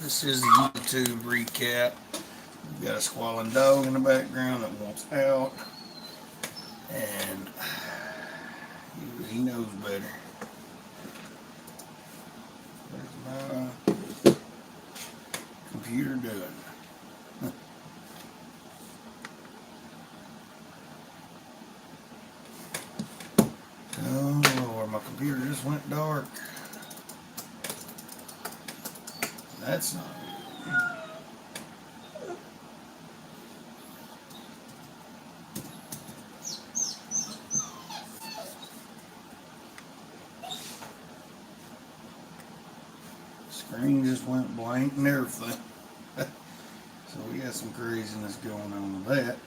This is the YouTube recap. We've got a squalling dog in the background that wants out, and he knows better. Where's my computer doing? Oh Lord, my computer just went dark. That's not good. Screen just went blank and everything. So we got some craziness going on with that.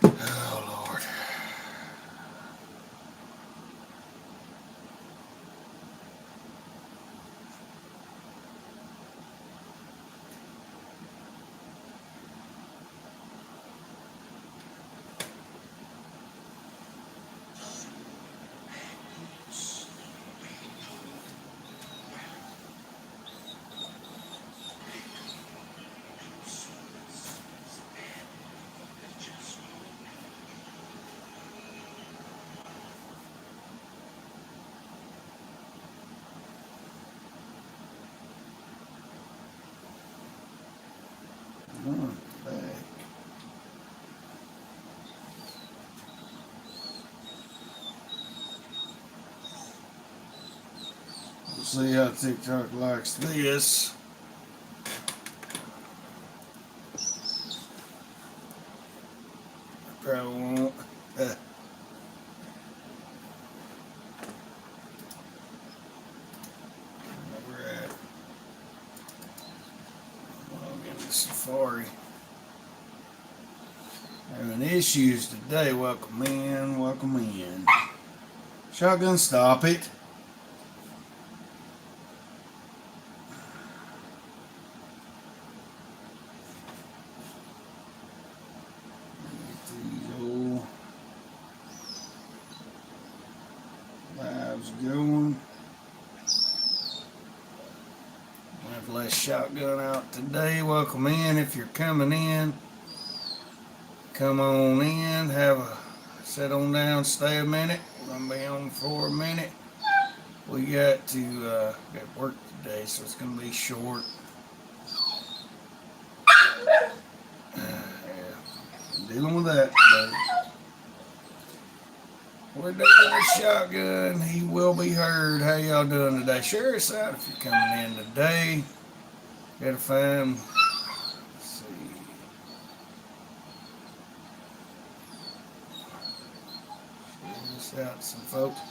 Oh Lord. Back. We'll see how TikTok likes this. Probably won't. Where we're at. Log into Safari. Having issues today. Welcome in. Welcome in. Shotgun, stop it. Lives going. I have less shotgun out today. Welcome in. If you're coming in, come on in. Have a sit on down. Stay a minute. We're gonna be on for a minute. We got to got work today, so it's gonna be short. Yeah, dealing with that today. We're doing a shotgun. He will be heard. How y'all doing today? Share us out if you're coming in today. Gotta find. Let's see. Share this out to some folks.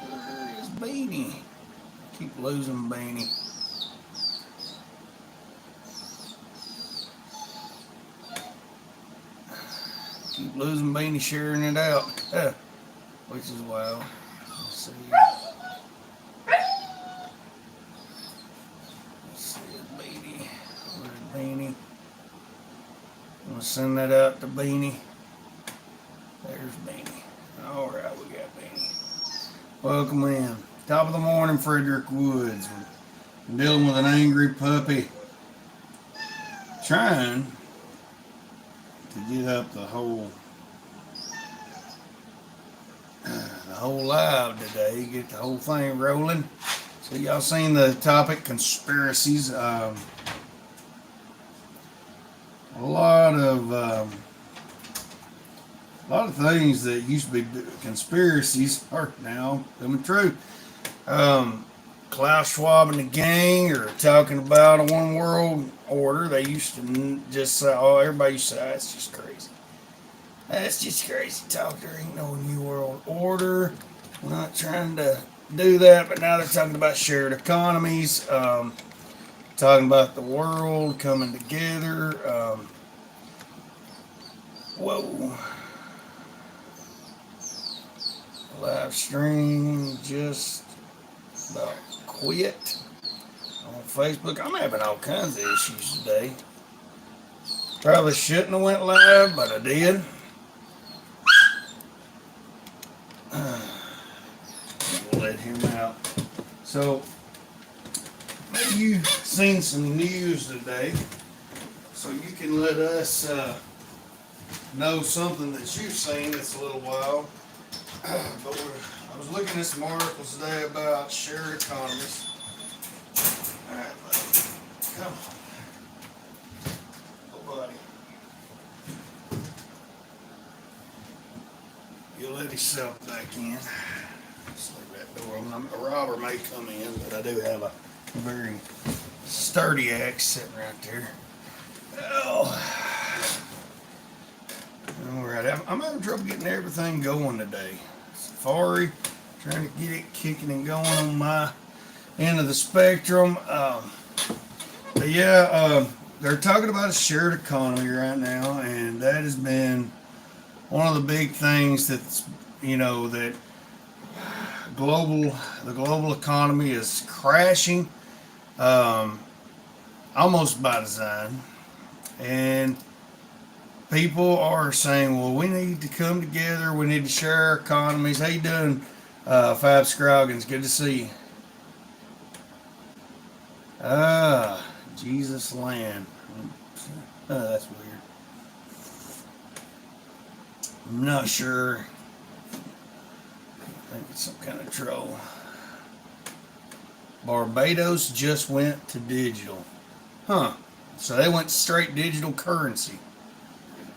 There's Beanie. Keep losing Beanie. Keep losing Beanie, sharing it out. Which is wild. Let's see. Let's see Beanie. Where's Beanie? I'm gonna send that out to Beanie. There's Beanie. Alright, we got Beanie. Welcome in. Top of the morning, Frederick Woods. We're dealing with an angry puppy. Trying to get up the whole live today, get the whole thing rolling. So y'all seen the topic, conspiracies. A lot of things that used to be conspiracies are now coming true. Klaus Schwab and the gang are talking about a one world order. They used to just say, oh, everybody used to say, that's just crazy. That's just crazy talk. There ain't no new world order. We're not trying to do that, but now they're talking about shared economies, talking about the world coming together. Whoa. Live stream just about quit on Facebook. I'm having all kinds of issues today. Probably shouldn't have went live, but I did. We'll let him out. So you've seen some news today, so you can let us know something that you've seen that's a little wild. I was looking at some articles today about shared economies. All right, buddy. Come on. Oh, buddy. You let yourself back in. Just leave that door. A robber may come in, but I do have a very sturdy axe sitting right there. Oh. All right, I'm having trouble getting everything going today. Safari, trying to get it kicking and going on my end of the spectrum. But yeah, they're talking about a shared economy right now, and that has been one of the big things that's, that the global economy is crashing, almost by design, and people are saying, well, we need to come together. We need to share our economies. How you doing, Five Scroggins? Good to see you. Jesus land. That's weird. I'm not sure. I think it's some kind of troll. Barbados just went to digital. Huh. So they went straight digital currency.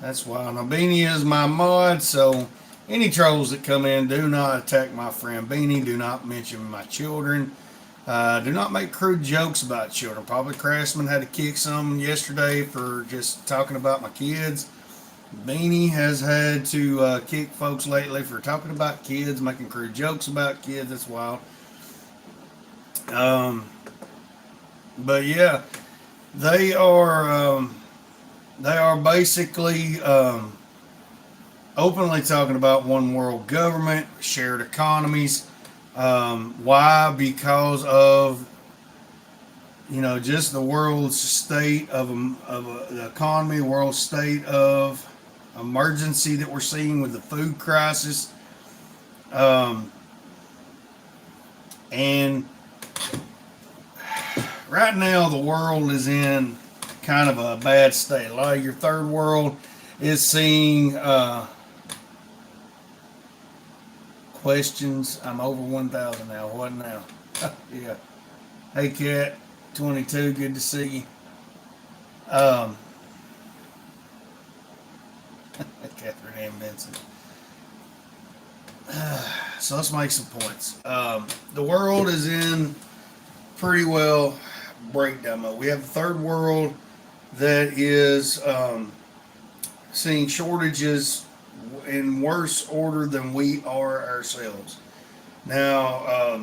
That's why. Now, Beanie is my mod, so any trolls that come in, do not attack my friend Beanie. Do not mention my children. Do not make crude jokes about children. Probably Craftsman had to kick some yesterday for just talking about my kids. Beanie has had to kick folks lately for talking about kids, making crude jokes about kids. That's wild. But yeah, they are basically openly talking about one world government, shared economies. Why? Because of just the world's state of the economy, world state of emergency that we're seeing with the food crisis, and right now the world is in kind of a bad state. A lot of your third world is seeing questions. I'm over 1,000 now. What now? Yeah. Hey, Cat 22. Good to see you. Catherine Ann Benson. So let's make some points. The world is in pretty well breakdown mode. We have the third world that is seeing shortages in worse order than we are ourselves. Now,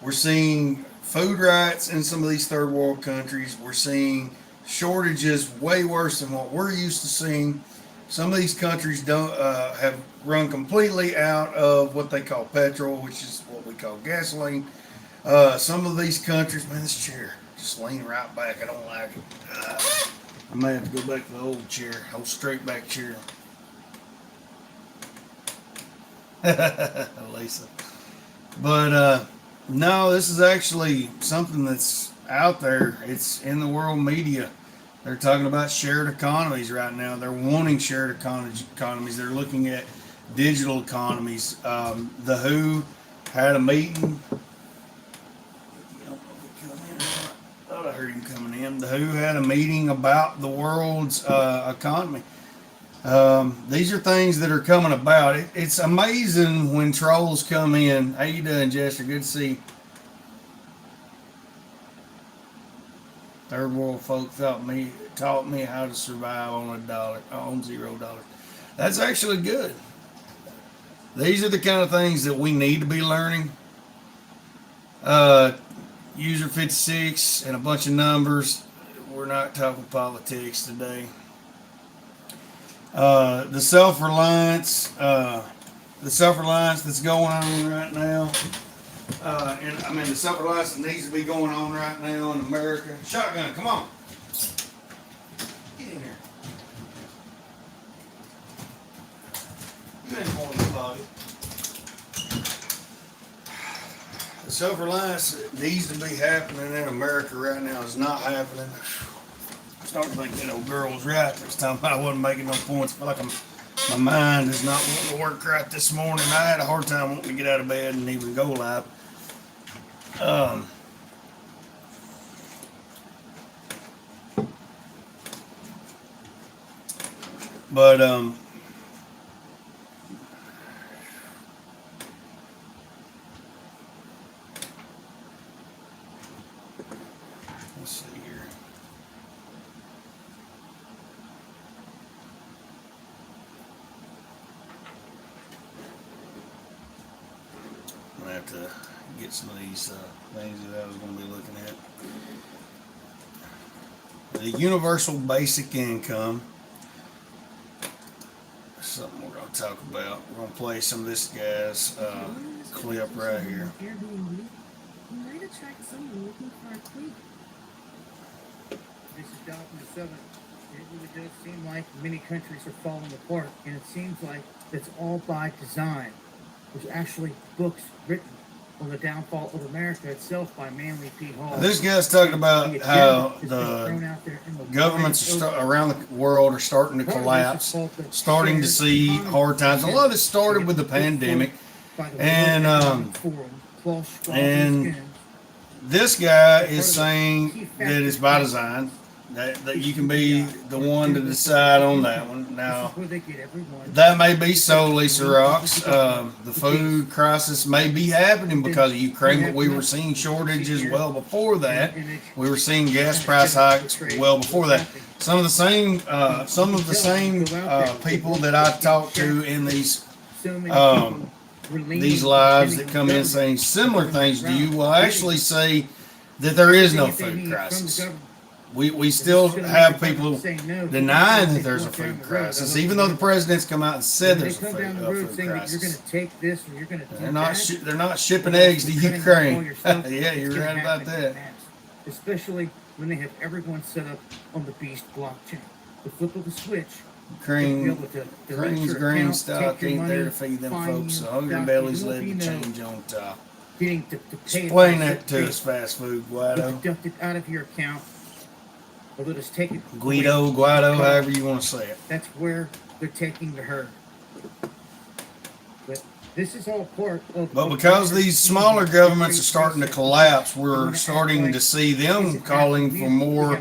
we're seeing food riots in some of these third world countries. We're seeing shortages way worse than what we're used to seeing. Some of these countries don't have run completely out of what they call petrol, which is what we call gasoline. Some of these countries, man, this chair just leaning right back. I don't like it. I may have to go back to the old chair, old straight back chair. Lisa. But no, this is actually something that's out there. It's in the world media. They're talking about shared economies right now. They're wanting shared economies. They're looking at digital economies. The WHO had a meeting. I heard him coming in. The WHO had a meeting about the world's economy. These are things that are coming about. It's amazing when trolls come in. How you doing, Jester? Good to see you. Third world folk taught me how to survive on $0. That's actually good. These are the kind of things that we need to be learning. User 56 and a bunch of numbers. We're not talking politics today. The self-reliance that's going on right now. The self-reliance that needs to be going on right now in America. Shotgun, come on. Get in here. You ain't holding the body. The self-reliance that needs to be happening in America right now is not happening. I'm starting to think that old girl was right this time. I wasn't making no points. I feel like my mind is not wanting to work right this morning. I had a hard time wanting to get out of bed and even go live. But let's see here. I'm gonna have to get some of these things that I was going to be looking at. The universal basic income. Something we're going to talk about. We're going to play some of this guy's clip right here. Airbnb, you might attract someone looking for a quick. This is Jonathan the Seventh. It really does seem like many countries are falling apart, and it seems like it's all by design. There's actually books written on the downfall of America itself by Manly P. Hall. This guy's talking about how the governments around the world are starting to collapse, starting to see hard times. A lot of this started with the pandemic, and this guy is saying that it's by design. That you can be the one to decide on that one. Now, that may be so, Lisa Rocks. The food crisis may be happening because of Ukraine, but we were seeing shortages well before that. We were seeing gas price hikes well before that. Some of the same people that I talk to in these lives that come in saying similar things to you will actually say that there is no food crisis. We still have people denying that there's a food crisis, even though the president's come out and said there's a food crisis. They're not shipping eggs to Ukraine. Yeah, you're right about that. Especially when they have everyone set up on the Beast blockchain. The flip of the switch. Ukraine's grain stock ain't there to feed them folks, so hungry bellies led the change on top. Explain that to us, fast food Guido. Deducted out of your account. Or they'll just take it Guido, however you want to say it. That's where they're taking the herd. But this is all part of. But because these smaller governments are starting to collapse, we're starting to see them calling for more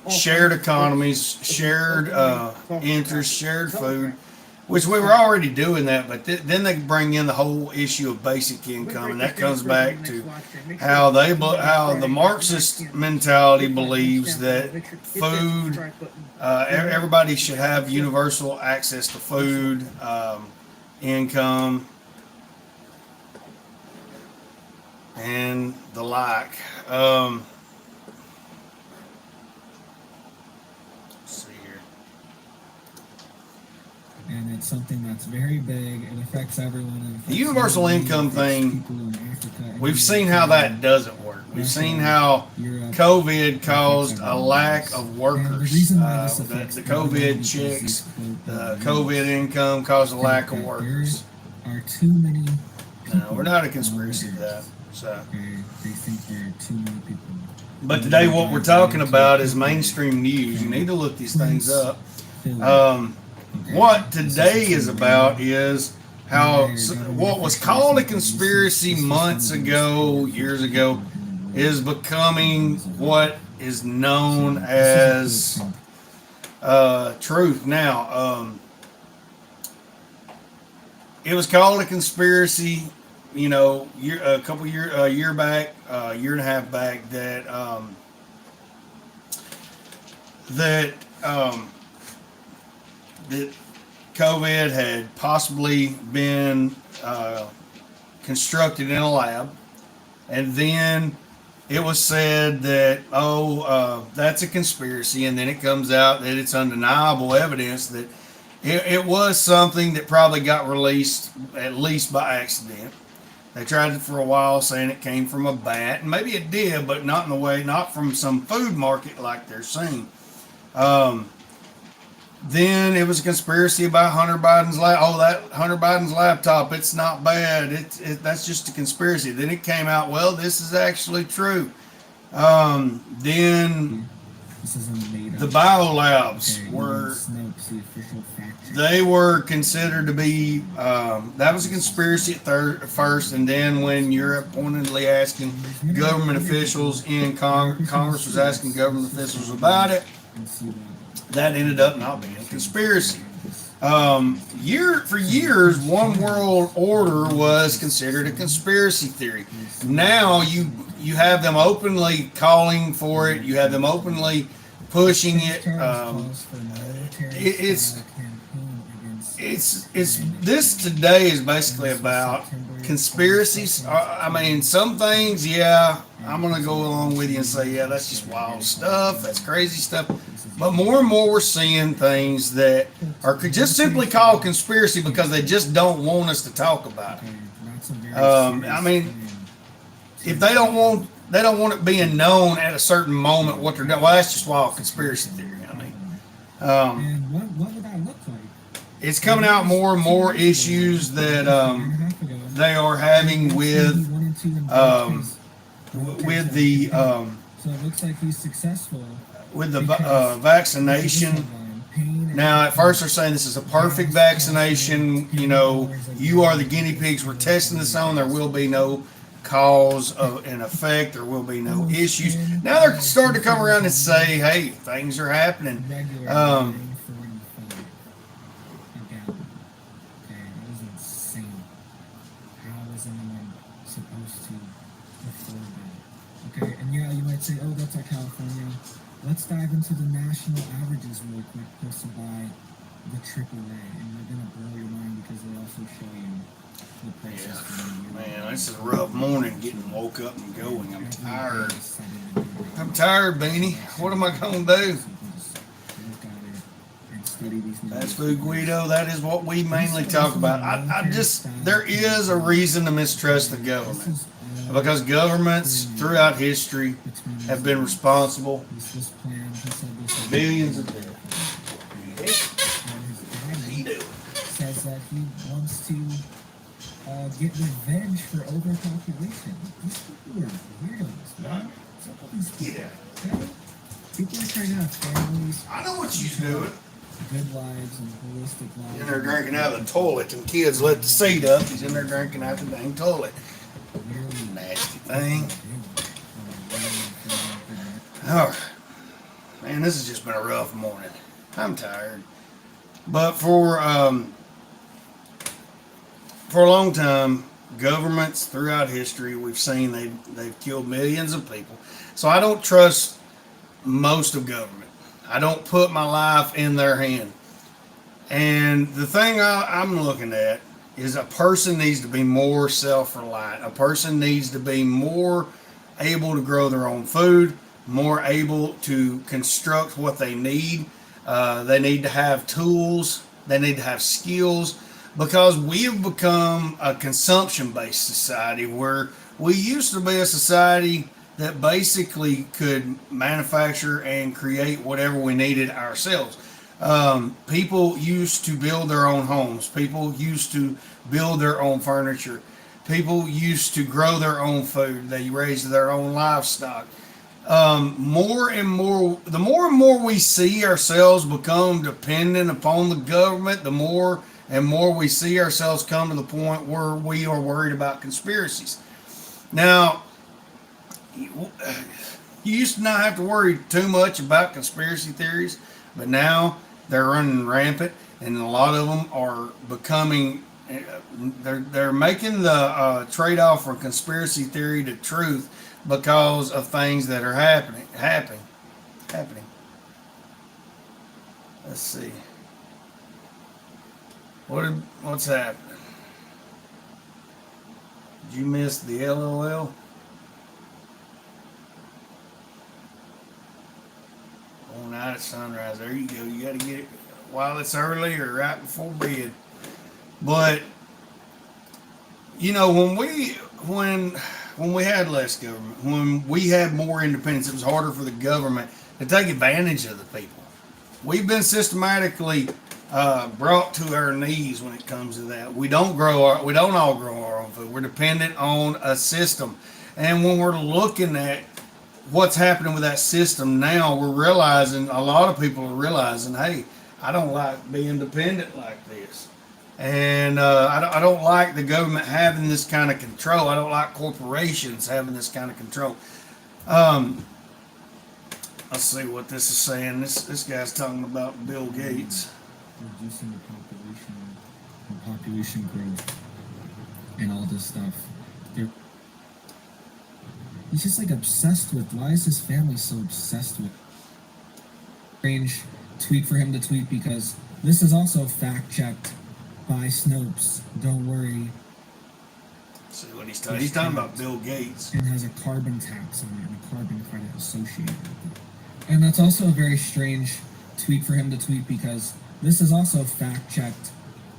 shared economies, shared interest, shared food, which we were already doing that. But then they bring in the whole issue of basic income, and that comes back to how the Marxist mentality believes that food, everybody should have universal access to food, income, and the like. Let's see here. And it's something that's very big. It affects everyone. The universal income thing, we've seen how that doesn't work. We've seen how COVID caused a lack of workers. The COVID checks, the COVID income caused a lack of workers. There are too many people. No, we're not a conspiracy to that. So. They think there are too many people. But today what we're talking about is mainstream news. You need to look these things up. What today is about is how what was called a conspiracy months ago, years ago, is becoming what is known as truth now. It was called a conspiracy, a year back, a year and a half back, that COVID had possibly been constructed in a lab, and then it was said that that's a conspiracy, and then it comes out that it's undeniable evidence that it was something that probably got released at least by accident. They tried it for a while, saying it came from a bat, and maybe it did, but not from some food market like they're saying. Then it was a conspiracy about Hunter Biden's that Hunter Biden's laptop. It's not bad. That's just a conspiracy. Then it came out. Well, this is actually true. Then This isn't made the up. biolabs Okay, were Snopes, the official fact check. they were considered to be that was a conspiracy at first, and then when Europe pointedly asking government officials in Congress was asking government officials about it, And see what that ended up not being a conspiracy. For years, one world order was considered a conspiracy theory. Now you have them openly calling for it. You have them openly pushing it. It's this today is basically about conspiracies. I mean, some things, yeah, I'm gonna go along with you and say, yeah, that's just wild stuff. That's crazy stuff. But more and more, we're seeing things that are just simply called conspiracy because they just don't want us to talk about it. I mean, if they don't want it being known at a certain moment what they're doing. Well, that's just wild conspiracy theory. I mean, And what would that look like? it's coming out more and more issues that they are having with the So it looks like he's successful. with the vaccination. Now, at first they're saying this is a perfect vaccination. You know, you are the guinea pigs we're testing this on. There will be no cause of an effect. There will be no issues. Now they're starting to come around and say, hey, things are happening. Okay, and yeah, you might say, oh, that's like California. Let's dive into the national averages really quick, posted by the AAA, and they're gonna blow your mind because they also show you the prices for the year. Man, this is a rough morning getting woke up and going. I'm tired. I'm tired, Beanie. What am I going to do? That's Food Guido. That is what we mainly talk about. There is a reason to mistrust the government. Because governments throughout history have been responsible for billions of deaths. Says that he wants to get revenge for overpopulation. These people are weirdos, man. What's up with these people? Yeah. Okay? People are trying to have families, I know what you're doing. good lives, and holistic lives. In there drinking out of the toilet, and kids let the seat up. He's in there drinking out the dang toilet. Nasty thing. Oh, man, this has just been a rough morning. I'm tired. But for a long time, governments throughout history, we've seen they've killed millions of people. So I don't trust most of government. I don't put my life in their hand. And the thing I'm looking at is a person needs to be more self-reliant. A person needs to be more able to grow their own food, more able to construct what they need. They need to have tools. They need to have skills, because we have become a consumption-based society where we used to be a society that basically could manufacture and create whatever we needed ourselves. People used to build their own homes. People used to build their own furniture. People used to grow their own food. They raised their own livestock. More and more we see ourselves become dependent upon the government, the more and more we see ourselves come to the point where we are worried about conspiracies. Now, you used to not have to worry too much about conspiracy theories, but now they're running rampant, and a lot of them are becoming. They're making the trade-off from conspiracy theory to truth because of things that are happening. Let's see. What's happening? Did you miss the LOL? Going out at sunrise. There you go. You got to get it while it's early or right before bed. But you know, when we had less government, when we had more independence, it was harder for the government to take advantage of the people. We've been systematically brought to our knees when it comes to that. We don't all grow our own food. We're dependent on a system, and when we're looking at what's happening with that system now, we're realizing, a lot of people are realizing, hey, I don't like being dependent like this. And I don't like the government having this kind of control. I don't like corporations having this kind of control. Um, let's see what this is saying. This guy's talking about Bill Gates. Reducing the population growth, and all this stuff. He's just like obsessed with. Why is his family so obsessed with? Strange tweet for him to tweet, because this is also fact checked by Snopes. Don't worry. See what he's talking. He's talking about Bill Gates. And has a carbon tax on it and a carbon credit associated with it. And that's also a very strange tweet for him to tweet, because this is also fact checked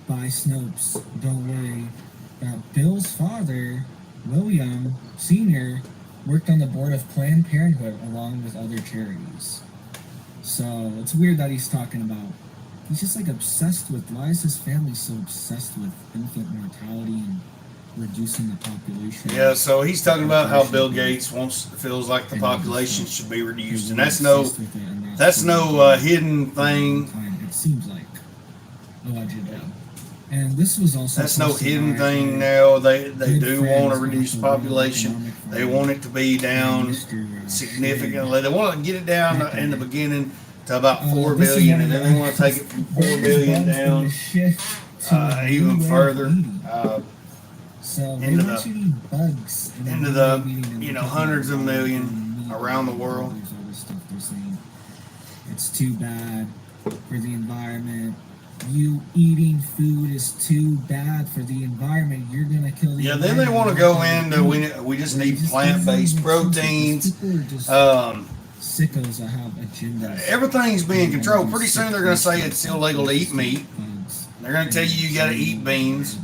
by Snopes. Don't worry. That Bill's father, William Sr., worked on the board of Planned Parenthood along with other charities. So it's weird that he's talking about. He's just like obsessed with. Why is his family so obsessed with infant mortality and reducing the population? Yeah, so he's talking about how Bill Gates feels like the population should be reduced, and that's no hidden thing. It seems like, allegedly. And this was also That's no hidden thing now. They do want to reduce population. They want it to be down significantly. They want to get it down in the beginning to about 4 billion, and then they want to take it from 4 billion down even further into the hundreds of million around the world. It's too bad for the environment. You eating food is too bad for the environment. You're gonna kill the environment. Then they want to go into we just need plant-based proteins. Sickos that have agendas. Everything's being controlled. Pretty soon they're going to say it's illegal to eat meat. They're going to tell you got to eat beans.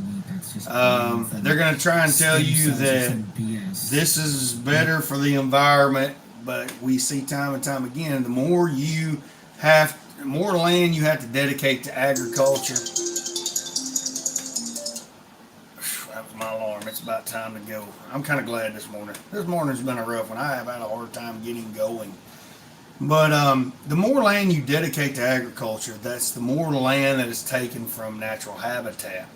They're going to try and tell you that this is better for the environment. But we see time and time again, the more land you have to dedicate to agriculture. That was my alarm. It's about time to go. I'm kind of glad this morning. This morning's been a rough one. I have had a hard time getting going. But the more land you dedicate to agriculture, that's the more land that is taken from natural habitat.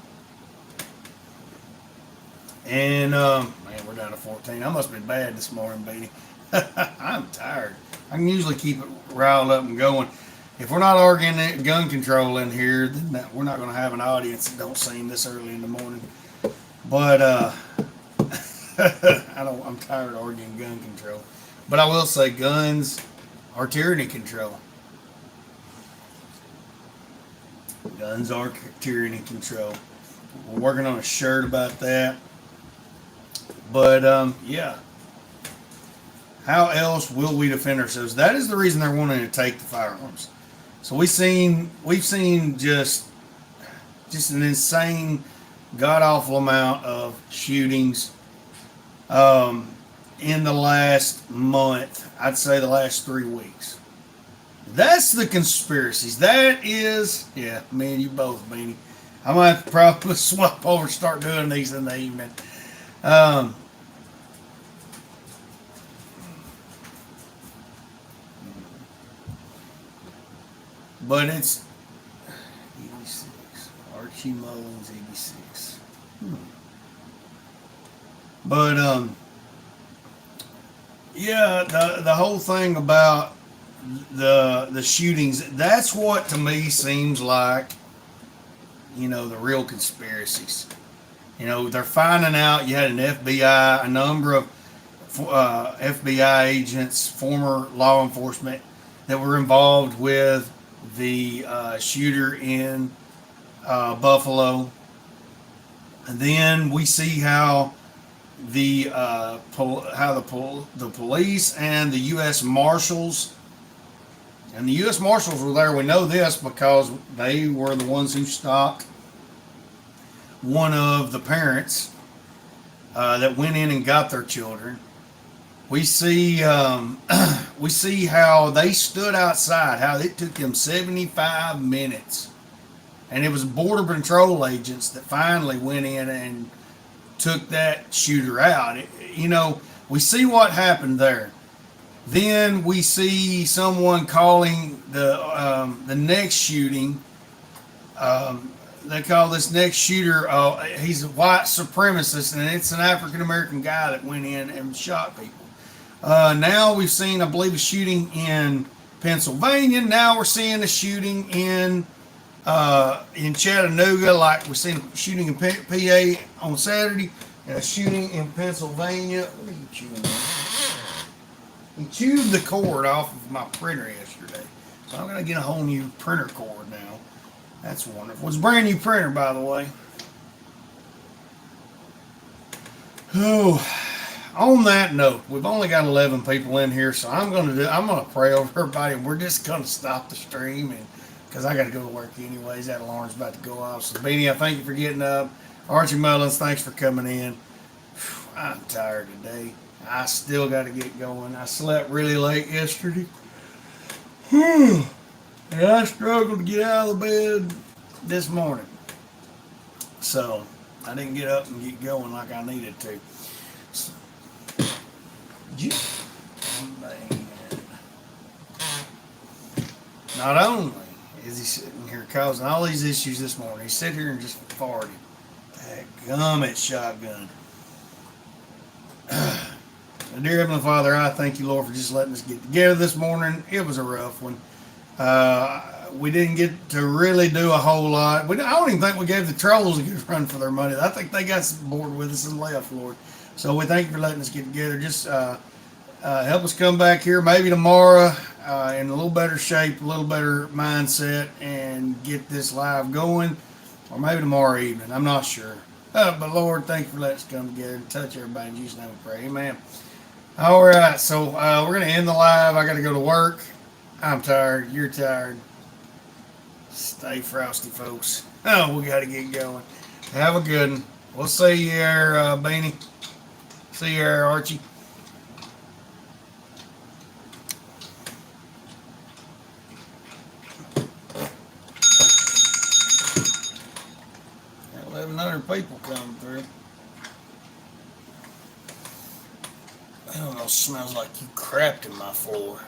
And man, we're down to 14. I must be bad this morning, Beatty. I'm tired. I can usually keep it riled up and going. If we're not arguing gun control in here, then we're not going to have an audience that don't seem this early in the morning. But I'm tired of arguing gun control. But I will say guns are tyranny control. Guns are tyranny control. We're working on a shirt about that. But yeah. How else will we defend ourselves? That is the reason they're wanting to take the firearms. So we've seen just an insane, god-awful amount of shootings in the last month. I'd say the last 3 weeks. That's the conspiracies. That is, yeah, me and you both, Beanie. I might probably swap over and start doing these in the evening. But it's 86. Archie Mullins, 86. But yeah, the whole thing about the shootings, that's what to me seems like, the real conspiracies. They're finding out you had an FBI, a number of FBI agents, former law enforcement, that were involved with the shooter in Buffalo. And then we see how the police and the U.S. Marshals, and the U.S. Marshals were there. We know this because they were the ones who stopped one of the parents that went in and got their children. We see we see how they stood outside, how it took them 75 minutes. And it was Border Patrol agents that finally went in and took that shooter out. We see what happened there. Then we see someone calling the next shooting. They call this next shooter, he's a white supremacist, and it's an African American guy that went in and shot people. Now we've seen, I believe, a shooting in Pennsylvania. Now we're seeing a shooting in Chattanooga, like we're seeing a shooting in PA on Saturday, and a shooting in Pennsylvania. What are you chewing on? He chewed the cord off of my printer yesterday, so I'm going to get a whole new printer cord now. That's wonderful. It's a brand new printer, by the way. Oh, on that note, we've only got 11 people in here, so I'm gonna pray over everybody, and we're just gonna stop the stream, and because I got to go to work anyways. That alarm's about to go off. So, Beanie, I thank you for getting up. Archie Mullins, thanks for coming in. I'm tired today. I still got to get going. I slept really late yesterday. And I struggled to get out of the bed this morning. So I didn't get up and get going like I needed to. So, not only is he sitting here causing all these issues this morning, he sat here and just farted. That gummit shotgun. Dear Heavenly Father, I thank you, Lord, for just letting us get together this morning. It was a rough one. We didn't get to really do a whole lot. I don't even think we gave the trolls a good run for their money. I think they got bored with us and left, Lord. So we thank you for letting us get together. Just help us come back here maybe tomorrow in a little better shape, a little better mindset, and get this live going. Or maybe tomorrow evening. I'm not sure. But Lord, thank you for letting us come together and touch everybody. In Jesus' name we pray. Amen. All right, so we're going to end the live. I got to go to work. I'm tired. You're tired. Stay frosty, folks. Oh, we got to get going. Have a good one. We'll see you there, Beanie. See you there, Archie. Got 1,100 people coming through. I don't know, it smells like you crapped in my floor.